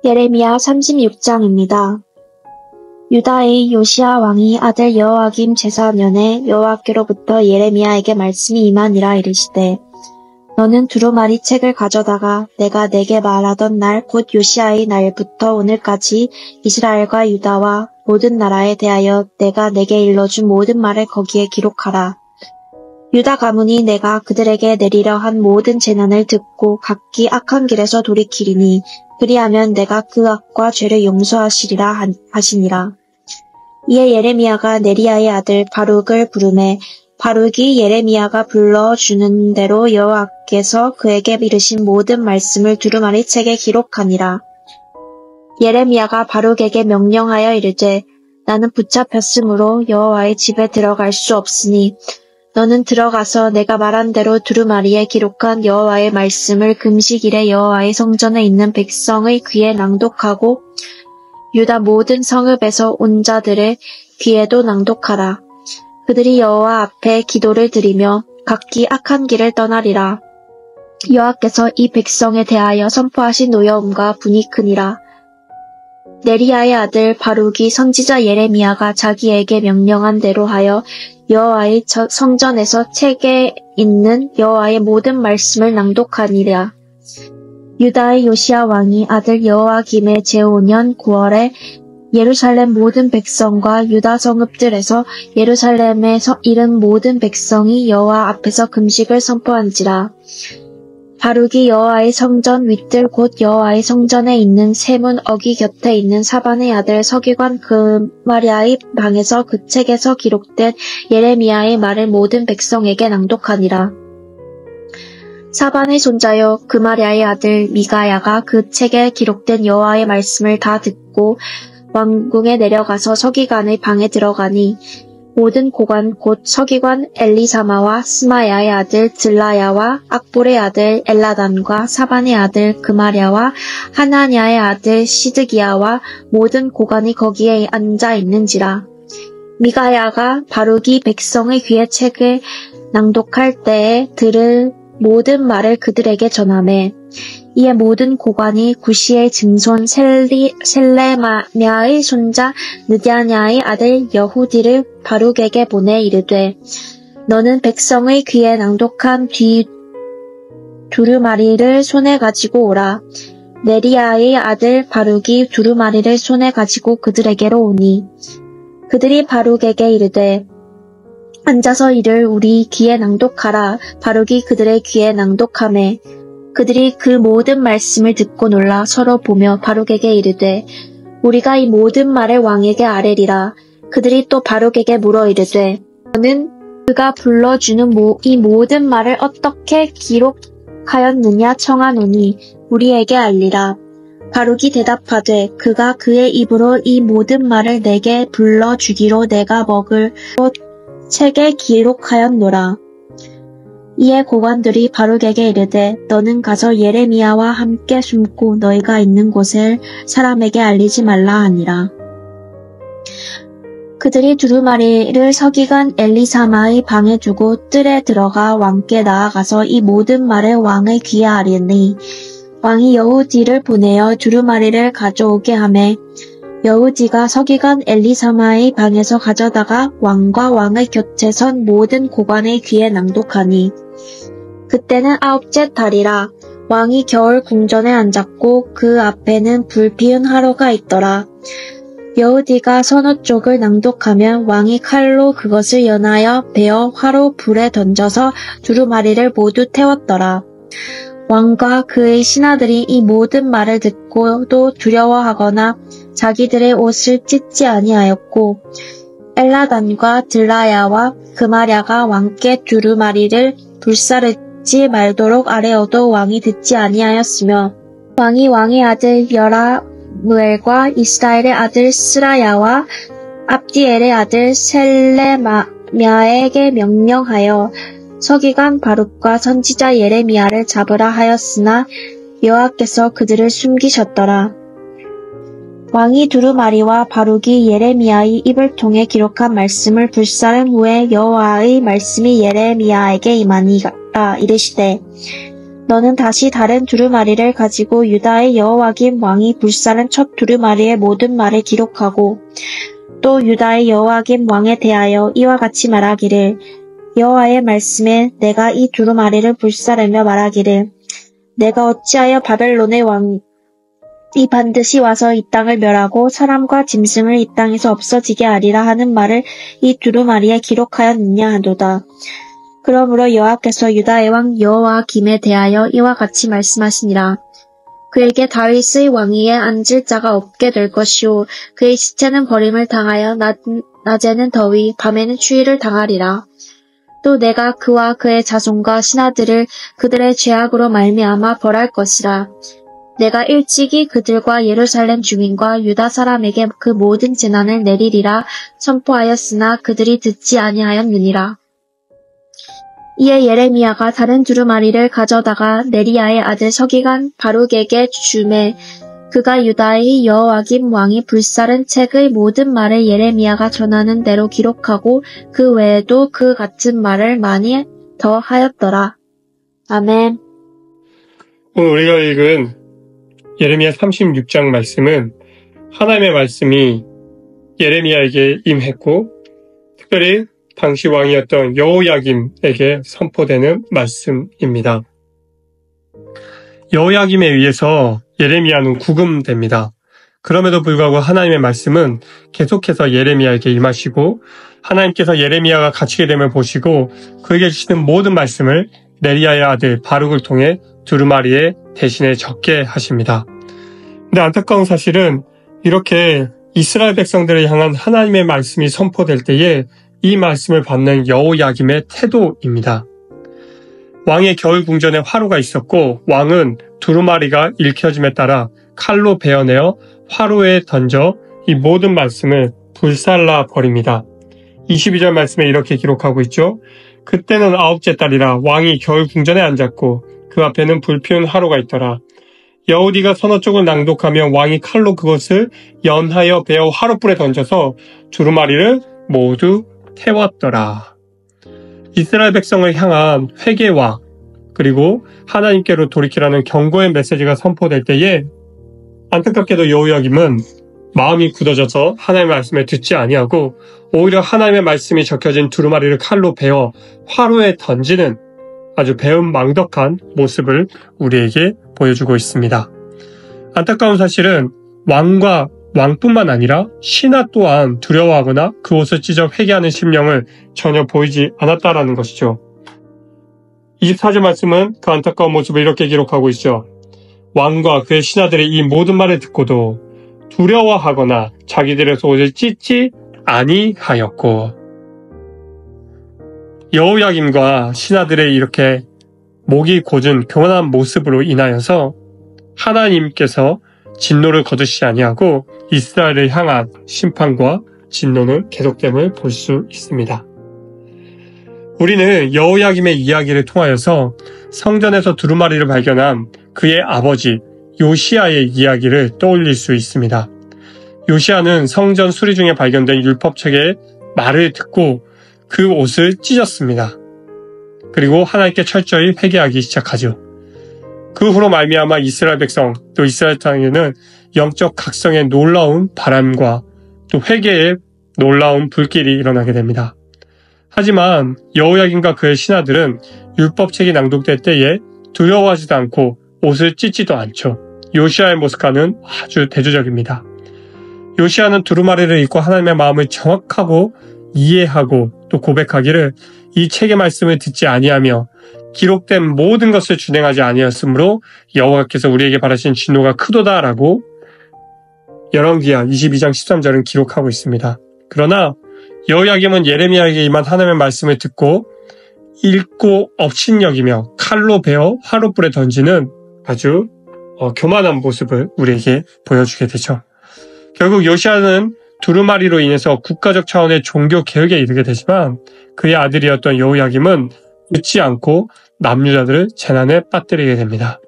예레미야 36장입니다. 유다의 요시야 왕이 아들 여호야김 제사년에 여호와께로부터 예레미야에게 말씀이 임하니라. 이르시되 너는 두루마리 책을 가져다가 내가 내게 말하던 날 곧 요시야의 날부터 오늘까지 이스라엘과 유다와 모든 나라에 대하여 내가 내게 일러준 모든 말을 거기에 기록하라. 유다 가문이 내가 그들에게 내리려 한 모든 재난을 듣고 각기 악한 길에서 돌이키리니 그리하면 내가 그 악과 죄를 용서하시리라 하시니라. 이에 예레미야가 네리야의 아들 바룩을 부르매 바룩이 예레미야가 불러주는 대로 여호와께서 그에게 이르신 모든 말씀을 두루마리 책에 기록하니라. 예레미야가 바룩에게 명령하여 이르되 나는 붙잡혔으므로 여호와의 집에 들어갈 수 없으니 너는 들어가서 내가 말한 대로 두루마리에 기록한 여호와의 말씀을 금식일에 여호와의 성전에 있는 백성의 귀에 낭독하고 유다 모든 성읍에서 온 자들의 귀에도 낭독하라. 그들이 여호와 앞에 기도를 드리며 각기 악한 길을 떠나리라. 여호와께서 이 백성에 대하여 선포하신 노여움과 분이 크니라. 네리야의 아들 바룩이 선지자 예레미야가 자기에게 명령한 대로 하여 여호와의 성전에서 책에 있는 여호와의 모든 말씀을 낭독하니라. 유다의 요시야 왕이 아들 여호야김의 제5년 9월에 예루살렘 모든 백성과 유다 성읍들에서 예루살렘에 이른 모든 백성이 여호와 앞에서 금식을 선포한지라. 바룩이 여호와의 성전 윗들 곧 여호와의 성전에 있는 세문 어기 곁에 있는 사반의 아들 서기관 그마랴의 방에서 그 책에서 기록된 예레미야의 말을 모든 백성에게 낭독하니라. 사반의 손자여 그마랴의 아들 미가야가 그 책에 기록된 여호와의 말씀을 다 듣고 왕궁에 내려가서 서기관의 방에 들어가니 모든 고관 곧 서기관 엘리사마와 스마야의 아들 들라야와 악볼의 아들 엘라단과 사반의 아들 그마랴와 하나냐의 아들 시드기야와 모든 고관이 거기에 앉아 있는지라. 미가야가 바룩이 백성의 귀에 책을 낭독할 때에 들을 모든 말을 그들에게 전하매 이에 모든 고관이 구시의 증손 셀레마냐의 손자 느냐냐의 아들 여후디를 바룩에게 보내 이르되 너는 백성의 귀에 낭독한 두루마리를 손에 가지고 오라. 네리야의 아들 바룩이 두루마리를 손에 가지고 그들에게로 오니 그들이 바룩에게 이르되 앉아서 이를 우리 귀에 낭독하라. 바룩이 그들의 귀에 낭독하매 그들이 그 모든 말씀을 듣고 놀라 서로 보며 바룩에게 이르되 우리가 이 모든 말을 왕에게 아뢰리라. 그들이 또 바룩에게 물어 이르되 너는 그가 불러주는 이 모든 말을 어떻게 기록하였느냐 청하노니 우리에게 알리라. 바룩이 대답하되 그가 그의 입으로 이 모든 말을 내게 불러주기로 내가 먹을 것 책에 기록하였노라. 이에 고관들이 바룩에게 이르되 너는 가서 예레미야와 함께 숨고 너희가 있는 곳을 사람에게 알리지 말라 하니라. 그들이 두루마리를 서기관 엘리사마의 방에 두고 뜰에 들어가 왕께 나아가서 이 모든 말을 왕의 귀에 아뢰니 왕이 여후디를 보내어 두루마리를 가져오게 하매 여후디가 서기관 엘리사마의 방에서 가져다가 왕과 왕의 곁에 선 모든 고관의 귀에 낭독하니 그때는 9째 달이라. 왕이 겨울 궁전에 앉았고 그 앞에는 불 피운 화로가 있더라. 여후디가 서너 쪽을 낭독하면 왕이 칼로 그것을 연하여 베어 화로 불에 던져서 두루마리를 모두 태웠더라. 왕과 그의 신하들이 이 모든 말을 듣고도 두려워하거나 자기들의 옷을 찢지 아니하였고 엘라단과 들라야와 그마랴가 왕께 두루마리를 불사르지 말도록 아뢰어도 왕이 듣지 아니하였으며 왕이 왕의 아들 여라무엘과 이스라엘의 아들 스라야와 압디엘의 아들 셀레마야에게 명령하여 서기관 바룩과 선지자 예레미야를 잡으라 하였으나 여호와께서 그들을 숨기셨더라. 왕이 두루마리와 바룩이 예레미야의 입을 통해 기록한 말씀을 불사른 후에 여호와의 말씀이 예레미야에게 임하니라. 이르시되 너는 다시 다른 두루마리를 가지고 유다의 여호와김 왕이 불사른 첫 두루마리의 모든 말을 기록하고 또 유다의 여호와김 왕에 대하여 이와 같이 말하기를 여호와의 말씀에 내가 이 두루마리를 불사르며 말하기를 내가 어찌하여 바벨론의 왕이 반드시 와서 이 땅을 멸하고 사람과 짐승을 이 땅에서 없어지게 하리라 하는 말을 이 두루마리에 기록하였느냐 하도다. 그러므로 여호와께서 유다의 왕 여호와김에 대하여 이와 같이 말씀하시니라. 그에게 다윗의 왕위에 앉을 자가 없게 될 것이요 그의 시체는 버림을 당하여 낮에는 더위 밤에는 추위를 당하리라. 또 내가 그와 그의 자손과 신하들을 그들의 죄악으로 말미암아 벌할 것이라. 내가 일찍이 그들과 예루살렘 주민과 유다 사람에게 그 모든 재난을 내리리라 선포하였으나 그들이 듣지 아니하였느니라. 이에 예레미야가 다른 두루마리를 가져다가 네리야의 아들 서기관 바룩에게 주매 그가 유다의 여호와김 왕이 불사른 책의 모든 말을 예레미야가 전하는 대로 기록하고 그 외에도 그 같은 말을 많이 더 하였더라. 아멘. 오늘 우리가 읽은 예레미야 36장 말씀은 하나님의 말씀이 예레미야에게 임했고 특별히 당시 왕이었던 여호야김에게 선포되는 말씀입니다. 여호야김에 의해서 예레미야는 구금됩니다. 그럼에도 불구하고 하나님의 말씀은 계속해서 예레미야에게 임하시고 하나님께서 예레미야가 갇히게 됨을 보시고 그에게 주시는 모든 말씀을 네리야의 아들 바룩을 통해 두루마리에 대신에 적게 하십니다. 근데 안타까운 사실은 이렇게 이스라엘 백성들을 향한 하나님의 말씀이 선포될 때에 이 말씀을 받는 여호야김의 태도입니다. 왕의 겨울 궁전에 화로가 있었고 왕은 두루마리가 읽혀짐에 따라 칼로 베어내어 화로에 던져 이 모든 말씀을 불살라 버립니다. 22절 말씀에 이렇게 기록하고 있죠. 그때는 9째 달이라 왕이 겨울 궁전에 앉았고 그 앞에는 불피운 화로가 있더라. 여우디가 서너 쪽을 낭독하며 왕이 칼로 그것을 연하여 베어 화로불에 던져서 두루마리를 모두 태웠더라. 이스라엘 백성을 향한 회개와 그리고 하나님께로 돌이키라는 경고의 메시지가 선포될 때에 안타깝게도 여호야김은 마음이 굳어져서 하나님의 말씀을 듣지 아니하고 오히려 하나님의 말씀이 적혀진 두루마리를 칼로 베어 화로에 던지는 아주 배은망덕한 모습을 우리에게 보여주고 있습니다. 안타까운 사실은 왕뿐만 아니라 신하 또한 두려워하거나 그 옷을 찢어 회개하는 심령을 전혀 보이지 않았다라는 것이죠. 24절 말씀은 그 안타까운 모습을 이렇게 기록하고 있죠. 왕과 그의 신하들의 이 모든 말을 듣고도 두려워하거나 자기들의 옷을 찢지 아니하였고 여호야김과 신하들의 이렇게 목이 곧은 교만한 모습으로 인하여서 하나님께서 진노를 거두시지 아니하고 이스라엘을 향한 심판과 진노는 계속됨을 볼 수 있습니다. 우리는 여호야김의 이야기를 통하여서 성전에서 두루마리를 발견한 그의 아버지 요시야의 이야기를 떠올릴 수 있습니다. 요시야는 성전 수리 중에 발견된 율법책의 말을 듣고 그 옷을 찢었습니다. 그리고 하나님께 철저히 회개하기 시작하죠. 그 후로 말미암아 이스라엘 백성 또 이스라엘 땅에는 영적 각성의 놀라운 바람과 또 회개의 놀라운 불길이 일어나게 됩니다. 하지만 여호야김과 그의 신하들은 율법책이 낭독될 때에 두려워하지도 않고 옷을 찢지도 않죠. 요시야의 모습과는 아주 대조적입니다. 요시야는 두루마리를 읽고 하나님의 마음을 정확하고 이해하고 또 고백하기를 이 책의 말씀을 듣지 아니하며 기록된 모든 것을 준행하지 아니하였으므로 여호와께서 우리에게 바라신 진노가 크도다라고 열왕기하 22장 13절은 기록하고 있습니다. 그러나 여호야김은 예레미야에게 임한 하나님의 말씀을 듣고 읽고 업신여기며 칼로 베어 화롯불에 던지는 아주 교만한 모습을 우리에게 보여주게 되죠. 결국 요시야는 두루마리로 인해서 국가적 차원의 종교 개혁에 이르게 되지만 그의 아들이었던 여호야김은 듣지 않고 남유다들을 재난에 빠뜨리게 됩니다.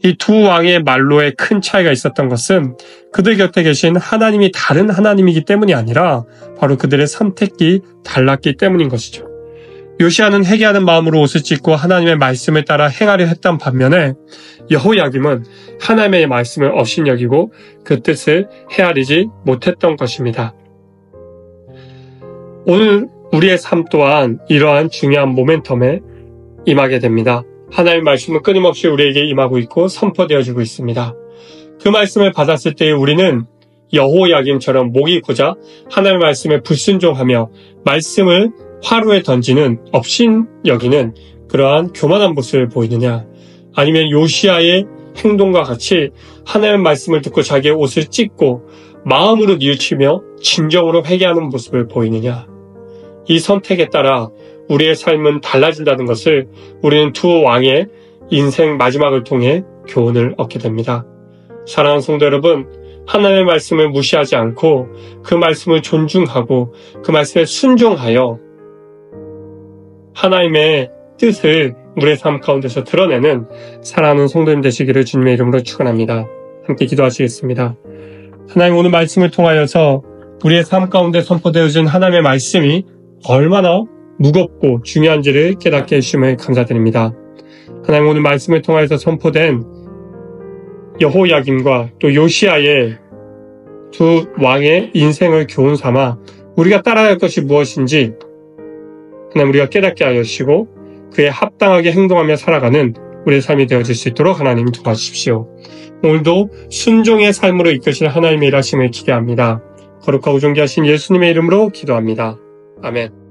이 두 왕의 말로에 큰 차이가 있었던 것은 그들 곁에 계신 하나님이 다른 하나님이기 때문이 아니라 바로 그들의 선택이 달랐기 때문인 것이죠. 요시아는 회개하는 마음으로 옷을 찢고 하나님의 말씀을 따라 행하려 했던 반면에 여호야김은 하나님의 말씀을 업신여기고 그 뜻을 헤아리지 못했던 것입니다. 오늘 우리의 삶 또한 이러한 중요한 모멘텀에 임하게 됩니다. 하나님의 말씀은 끊임없이 우리에게 임하고 있고 선포되어지고 있습니다. 그 말씀을 받았을 때 우리는 여호야김처럼 목이 고자 하나님의 말씀에 불순종하며 말씀을 화루에 던지는 업신여기는 그러한 교만한 모습을 보이느냐, 아니면 요시아의 행동과 같이 하나님의 말씀을 듣고 자기의 옷을 찢고 마음으로 뉘우치며 진정으로 회개하는 모습을 보이느냐. 이 선택에 따라 우리의 삶은 달라진다는 것을 우리는 두 왕의 인생 마지막을 통해 교훈을 얻게 됩니다. 사랑하는 성도 여러분, 하나님의 말씀을 무시하지 않고 그 말씀을 존중하고 그 말씀에 순종하여 하나님의 뜻을 우리의 삶 가운데서 드러내는 사랑하는 성도님 되시기를 주님의 이름으로 축원합니다. 함께 기도하시겠습니다. 하나님, 오늘 말씀을 통하여서 우리의 삶 가운데 선포되어진 하나님의 말씀이 얼마나 무겁고 중요한지를 깨닫게 해주심을 감사드립니다. 하나님, 오늘 말씀을 통하여서 선포된 여호야김과 또 요시아의 두 왕의 인생을 교훈 삼아 우리가 따라야 할 것이 무엇인지 하나님 우리가 깨닫게 하여 주시고 그에 합당하게 행동하며 살아가는 우리의 삶이 되어질 수 있도록 하나님 도와주십시오. 오늘도 순종의 삶으로 이끄실 하나님의 일하심을 기대합니다. 거룩하고 존귀하신 예수님의 이름으로 기도합니다. 아멘.